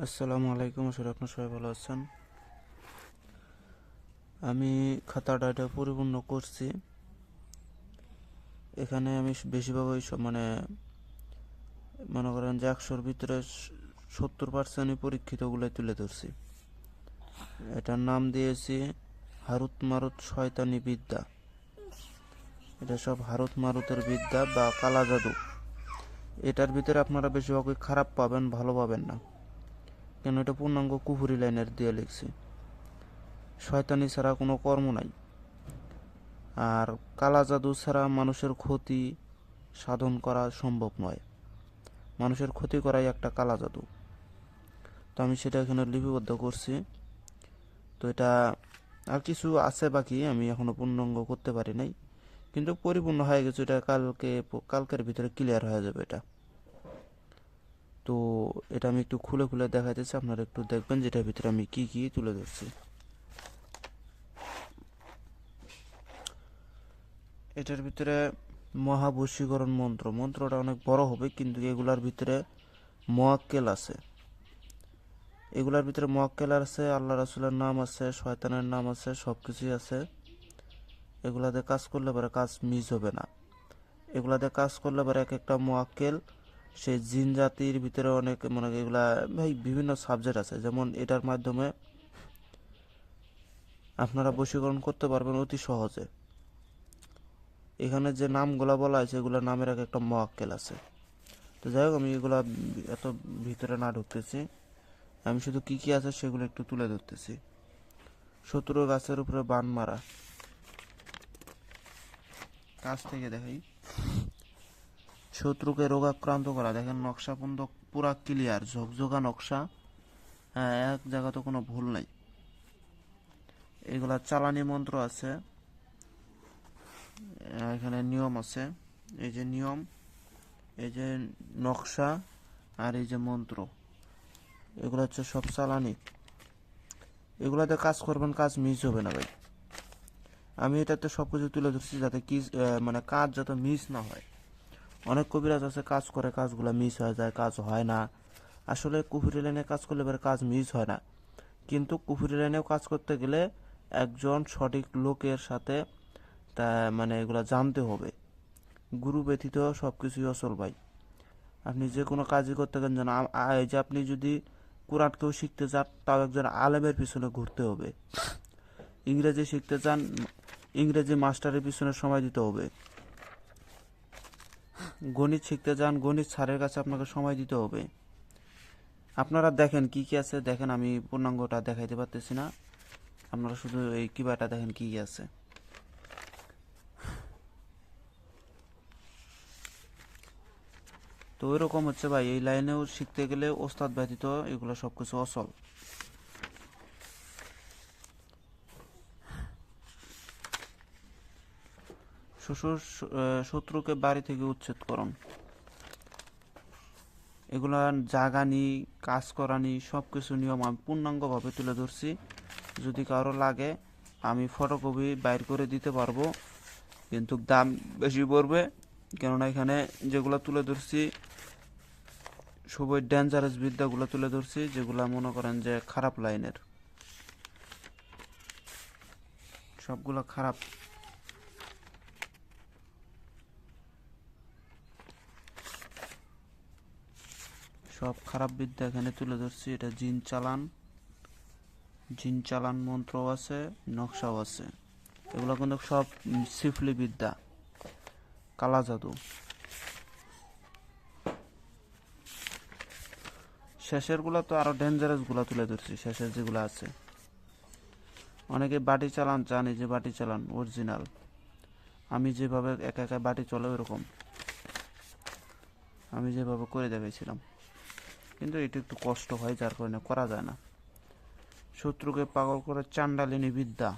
আসসালামু আলাইকুম, আসলে আপনার সবাই ভালো আছেন। আমি খাতাটা এটা পরিপূর্ণ করছি। এখানে আমি বেশিরভাগ ওই মানে মনে করেন যে 100-র ভিতরে 70% পরীক্ষিতগুলোই তুলে ধরছি। এটার নাম দিয়েছি হারুত মারুত শয়তানি বিদ্যা। এটা সব হারুত মারুতের বিদ্যা বা কালা জাদু। এটার ভিতরে আপনারা বেশিরভাগই খারাপ পাবেন, ভালো পাবেন না, কেন এটা পূর্ণাঙ্গ কুফুরি লাইনের দিয়ে লিখছি। শয়তানি ছাড়া কোনো কর্ম নাই, আর কালা জাদু ছাড়া মানুষের ক্ষতি সাধন করা সম্ভব নয়। মানুষের ক্ষতি করাই একটা কালা জাদু। তো আমি সেটা এখানে লিপিবদ্ধ করছি। তো এটা আর কিছু আছে বাকি, আমি এখনো পূর্ণাঙ্গ করতে পারি নাই, কিন্তু পরিপূর্ণ হয়ে গেছে। এটা কালকের ভিতরে ক্লিয়ার হয়ে যাবে এটা। তো এটা আমি একটু খুলে খুলে দেখাইতেছি, আপনারা একটু দেখবেন যেটার ভিতরে আমি কি কি তুলে ধরছি। এটার ভিতরে মহাবশীকরণ মন্ত্রটা অনেক বড় হবে, কিন্তু এগুলার ভিতরে মোয়াক্কেল আছে। এগুলার ভিতরে মোয়াক্কেল আছে, আল্লাহ রাসুলের নাম আছে, শয়তানের নাম আছে, সব কিছুই আছে। এগুলাতে কাজ করলে পরে কাজ মিস হবে না। এগুলাতে কাজ করলে পরে এক একটা মোয়াক্কেল সেই জিন জাতির ভিতরে অনেক মানে এগুলা ভাই বিভিন্ন সাবজেক্ট আছে, যেমন এটার মাধ্যমে আপনারা বশীকরণ করতে পারবেন অতি সহজে। এখানে যে নামগুলা বলা হয়েছে এগুলা নামের এক একটা মোয়াক্কেল আছে। তো যাই হোক, আমি এগুলা এত ভিতরে না ঢুকতেছি, আমি শুধু কি কি আছে সেগুলো একটু তুলে ধরতেছি। শত্রু গাছের উপরে বান মারা, কাছ থেকে দেখাই। শত্রুকে রোগাক্রান্ত করা, দেখেন নকশা পর্যন্ত পুরা ক্লিয়ার, ঝকঝকা নকশা। হ্যাঁ, এক জায়গা তো কোনো ভুল নাই। এগুলা চালানি মন্ত্র আছে, এখানে নিয়ম আছে। এই যে নিয়ম, এই যে নকশা, আর এই যে মন্ত্র, এগুলো হচ্ছে সব চালানি। এগুলাতে কাজ করবেন, কাজ মিস হবে না ভাই। আমি এটাতে সব কিছু তুলে ধরছি যাতে কি মানে কাজ যাতে মিস না হয়। অনেক কবিরাজ আছে কাজ করে, কাজগুলো মিস হয়ে যায়, কাজ হয় না। আসলে কুফুরি লাইনে কাজ করলে এবার কাজ মিস হয় না, কিন্তু কুফুরি লাইনেও কাজ করতে গেলে একজন সঠিক লোকের সাথে তা মানে এগুলো জানতে হবে। গুরু ব্যতীত সব কিছুই অচল ভাই। আপনি যে কোনো কাজই করতে গেলে যেন এই যে আপনি যদি কোরআন কেউ শিখতে চান, তাও একজন আলেমের পিছনে ঘুরতে হবে। ইংরেজি শিখতে চান, ইংরেজি মাস্টারের পিছনে সময় দিতে হবে। গণিত শিখতে চান, গণিত স্যারের কাছে আপনাকে সময় দিতে হবে। আপনারা দেখেন কি কি আছে, দেখেন আমি পূর্ণাঙ্গটা দেখাইতে পারতেছি না, আপনারা শুধু এই কিবাটা দেখেন কি কি আছে। তো ওইরকম হচ্ছে ভাই, এই লাইনেও শিখতে গেলে ওস্তাদ ব্যতীত এগুলো সবকিছু অচল। শ্বশুর শত্রুকে বাড়ি থেকে উচ্ছেদ করুন, এগুলা জাগানি, কাজ করানি, সব কিছু নিয়ম আমি পূর্ণাঙ্গভাবে তুলে ধরছি। যদি কারো লাগে আমি ফটোকপি বাইর করে দিতে পারবো, কিন্তু দাম বেশি পড়বে। কেননা এখানে যেগুলো তুলে ধরছি সবই ডেঞ্জারাস বিদ্যাগুলো তুলে ধরছি, যেগুলো মনে করেন যে খারাপ লাইনের, সবগুলো খারাপ। সব খারাপ বিদ্যা এখানে তুলে ধরছি। এটা জিন চালান মন্ত্র আছে, নকশাও আছে। এগুলো কিন্তু সব সিফলি বিদ্যা, কালা জাদু। শেষের গুলা তো আরো ডেঞ্জারাস গুলা তুলে ধরছি, শেষের যেগুলো আছে। অনেকে বাটি চালান জানি যে বাটি চালান অরিজিনাল, আমি যেভাবে একা একা বাটি চলে ওইরকম আমি যেভাবে করে দেখাইছিলাম, কিন্তু এটা একটু কষ্ট হয় যার কারণে করা যায় না। শত্রুকে পাগল করে চান্ডালিনী বিদ্যা,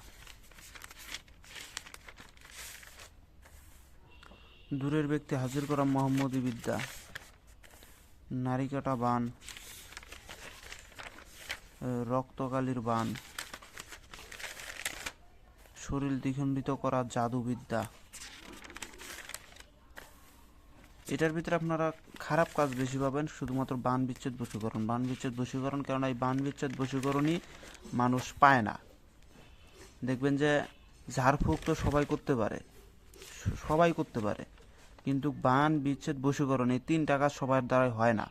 দূরের ব্যক্তি হাজির করা মোহাম্মদী বিদ্যা, নারী কাটা বান, রক্তকালীর বান, শরীর দ্বিখণ্ডিত করা জাদু বিদ্যা। এটার ভিতরে আপনারা খারাপ কাজ বেশি পাবেন শুধুমাত্র বান বিচ্ছেদ বশীকরণ। বান বিচ্ছেদ বশীকরণ, কেননা এই বান বিচ্ছেদ বশীকরণই মানুষ পায় না। দেখবেন যে ঝাড়ফুঁক তো সবাই করতে পারে, সবাই করতে পারে, কিন্তু বান বিচ্ছেদ বশীকরণ এই 3টা কাজ সবার দ্বারাই হয় না।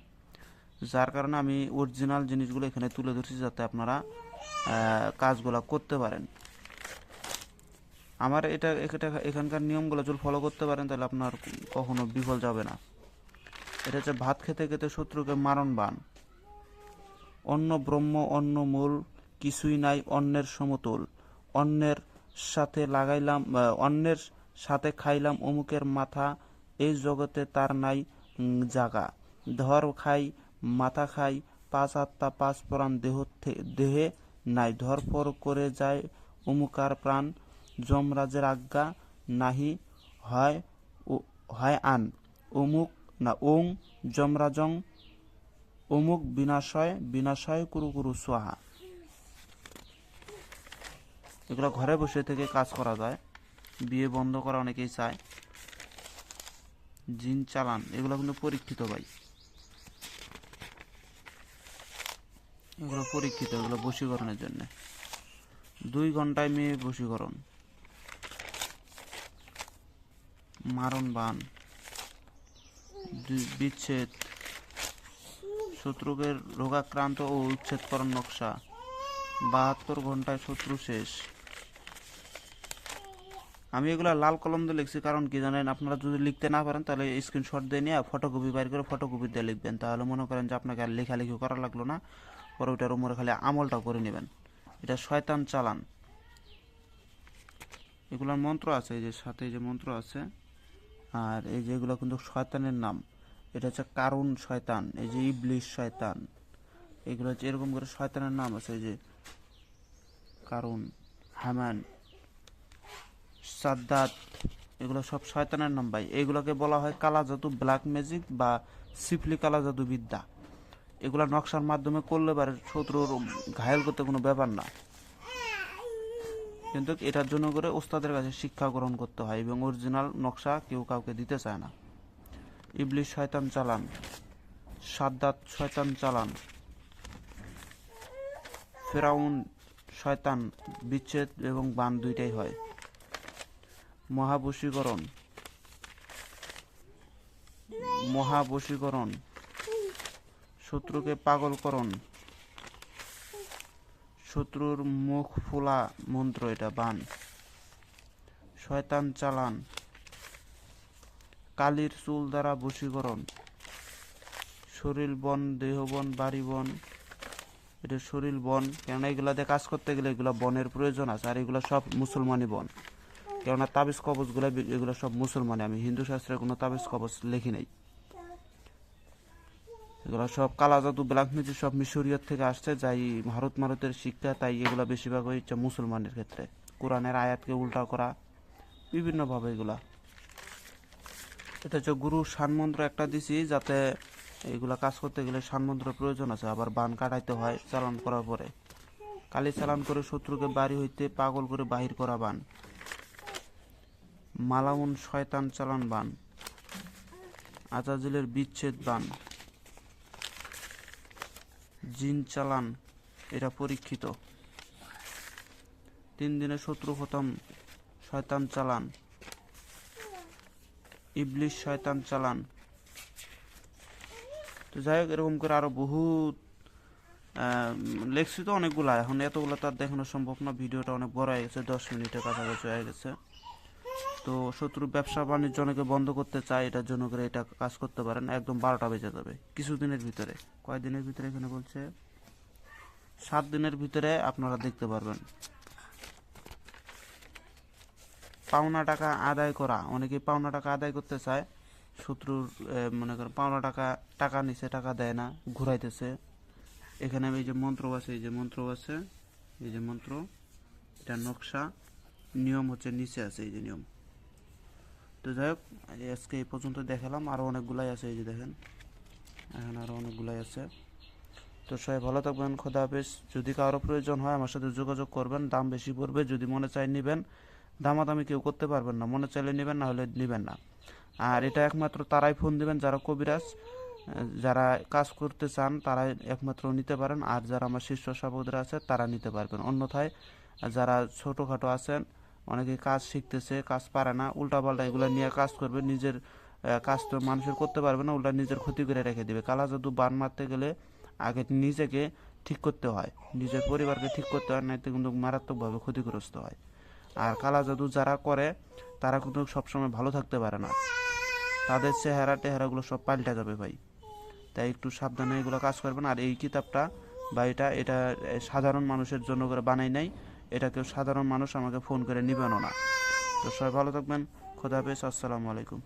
যার কারণে আমি অরিজিনাল জিনিসগুলো এখানে তুলে ধরছি যাতে আপনারা কাজগুলো করতে পারেন। আমার এখানকার নিয়মগুলো যদি ফলো করতে পারেন তাহলে আপনার কখনো বিফল যাবে না। এটা হচ্ছে ভাত খেতে খেতে শত্রুকে মারণ বান। অন্ন ব্রহ্ম অন্ন মূল, কিছুই নাই অন্যের সমতুল। অন্যের সাথে লাগাইলাম অন্যের সাথে খাইলাম অমুকের মাথা, এই জগতে তার নাই জাগা। ধর খাই মাথা খাই, 5 আত্মা 5 প্রাণ দেহে নাই। ধরপর করে যায় অমুকার প্রাণ, যমরাজের আজ্ঞা নাহি হয় আন। অমুক না ওং যমরাজং অমুক বিনাশয় কুরু কুরু সোহা। এগুলো ঘরে বসে থেকে কাজ করা যায়, বিয়ে বন্ধ করা অনেকেই চায়। জিন চালান এগুলো কিন্তু পরীক্ষিত ভাই, এগুলো পরীক্ষিত, এগুলো বশীকরণের জন্য। 2 ঘন্টায় মেয়ে বশীকরণ। মারণ বান, বিচ্ছেদ, শত্রুকে রোগাক্রান্ত ও উচ্ছেদকরণ নকশা। 72 ঘন্টায় শত্রু শেষ। আমি এগুলো লাল কলম দিয়ে লিখছি, কারণ কি জানেন, আপনারা যদি লিখতে না পারেন তাহলে স্ক্রিনশট দিয়ে নিয়ে ফটোকপি বাইর করে ফটোকপি দিয়ে লিখবেন, তাহলে মনে করেন যে আপনাকে আর লেখালেখি করা লাগলো না, পরে ওইটার উপরে খালি আমলটা করে নেবেন। এটা শয়তান চালান। এগুলোর মন্ত্র আছে, এই যে সাথে এই যে মন্ত্র আছে, আর এই যে এগুলো কিন্তু শয়তানের নাম। এটা হচ্ছে কারুন শয়তান, এই যে ইবলিশ শয়তান, এগুলো হচ্ছে এরকম করে শয়তানের নাম আছে। এই যে কারুন, হামান, সাদ্দাত, এগুলো সব শয়তানের নাম ভাই। এগুলোকে বলা হয় কালা জাদু, ব্ল্যাক ম্যাজিক বা সিফলি কালা জাদু বিদ্যা। এগুলা নকশার মাধ্যমে করলে পারে শত্রুর ঘায়েল করতে কোনো ব্যাপার না, কিন্তু এটার জন্য করে ওস্তাদের কাছে শিক্ষা গ্রহণ করতে হয়, এবং অরিজিনাল নকশা কেউ কাউকে দিতে চায় না। ইবলিশ শয়তান চালান, সাদ্দাত শয়তান চালান, ফেরাউন শয়তান বিচ্ছেদ এবং বান দুইটাই হয়। মহাবশীকরণ, শত্রুকে পাগলকরণ, শত্রুর মুখ ফোলা মন্ত্র, এটা বান। শয়তান চালান, কালির চুল দ্বারা বশীকরণ, শরীর বন দেহ বন বাড়ি বন, এটা শরীর বন, কেননা এগুলাতে কাজ করতে গেলে এগুলো বনের প্রয়োজন আছে, আর এগুলো সব মুসলমানি বন, কেননা তাবিজ কবচগুলো এগুলো সব মুসলমানি। আমি হিন্দু শাস্ত্রের কোনো তাবিজ কবচ লিখি নাই। এগুলো সব কালা জাদু ব্ল্যাক ম্যাজিক সব মিশরীয় থেকে আসছে, যাই ভারতের শিক্ষা, তাই এগুলো বেশিরভাগ হচ্ছে মুসলমানের ক্ষেত্রে। কোরআনের আয়াতকে উল্টা করা বিভিন্নভাবে এগুলা। এটা হচ্ছে গুরু শানমন্ত্র একটা দিছি, যাতে এগুলা কাজ করতে গেলে শানমন্ত্রের প্রয়োজন আছে, আবার বান কাটাইতে হয় চালান করার পরে। কালি চালান করে শত্রুকে বাড়ি হইতে পাগল করে বাহির করা বান। মালাউন শয়তান চালান বান, আজাজিলের বিচ্ছেদ বান, জিন চালান, এটা পরীক্ষিত। 3 দিনে শত্রু খতম শয়তান চালান, ইবলিশ শয়তান চালান। তো যাই হোক, এরকম করে আরো বহুত লেখছি তো অনেকগুলা, এখন এতগুলো তো আর দেখানো সম্ভব না, ভিডিওটা অনেক বড় হয়ে গেছে, 10 মিনিটের কাছাকাছি হয়ে গেছে। তো শত্রু ব্যবসা বাণিজ্য অনেকে বন্ধ করতে চায়, এটার জন্য করে এটা কাজ করতে পারেন। একদম 12টা বেজে যাবে কিছুদিনের ভিতরে। কয়দিনের ভিতরে এখানে বলছে 7 দিনের ভিতরে আপনারা দেখতে পারবেন। পাওনা টাকা আদায় করা, অনেকে পাওনা টাকা আদায় করতে চায়, শত্রুর মনে করেন পাওনা টাকা নিছে, টাকা দেয় না, ঘুরাইতেছে। এখানে এই যে মন্ত্র আছে, এই যে মন্ত্র আছে, এই যে মন্ত্র, এটা নকশা, নিয়ম হচ্ছে নিচে আছে, এই যে নিয়ম। তো যাই হোক, আজকে এই পর্যন্ত দেখালাম, আরও অনেকগুলাই আছে, এই যে দেখেন এখানে আরও অনেকগুলাই আছে। তো সবাই ভালো থাকবেন, খোদা হাফেজ। যদি কারো প্রয়োজন হয় আমার সাথে যোগাযোগ করবেন, দাম বেশি পড়বে, যদি মনে চাই নেবেন, দামাদামি কেউ করতে পারবেন না, মনে চাইলে নেবেন, না হলে নেবেন না। আর এটা একমাত্র তারাই ফোন দিবেন যারা কবিরাজ, যারা কাজ করতে চান তারাই একমাত্র নিতে পারেন, আর যারা আমার শিষ্য সাবকরা আছে তারা নিতে পারবেন। অন্যথায় যারা ছোটোখাটো আছেন, অনেকে কাজ শিখতেছে, কাজ পারে না, উল্টাপাল্টা এগুলো নিয়ে কাজ করবে, নিজের কাজ তো মানুষের করতে পারবে না, উল্টা নিজের ক্ষতি করে রেখে দিবে। কালা জাদু বান মারতে গেলে আগে নিজেকে ঠিক করতে হয়, নিজের পরিবারকে ঠিক করতে হয়, নাইতে কিন্তু মারাত্মকভাবে ক্ষতিগ্রস্ত হয়। আর কালা জাদু যারা করে তারা কিন্তু সবসময় ভালো থাকতে পারে না, তাদের চেহারা টেহারাগুলো সব পাল্টে যাবে ভাই। তাই একটু সাবধানে এগুলো কাজ করবেন। আর এই কিতাবটা বা এটা সাধারণ মানুষের জন্য করে বানাই নাই, এটা কেউ সাধারণ মানুষ আমাকে ফোন করে নিবেনও না। তো সবাই ভালো থাকবেন, খোদা হাফেজ, আসসালামু আলাইকুম।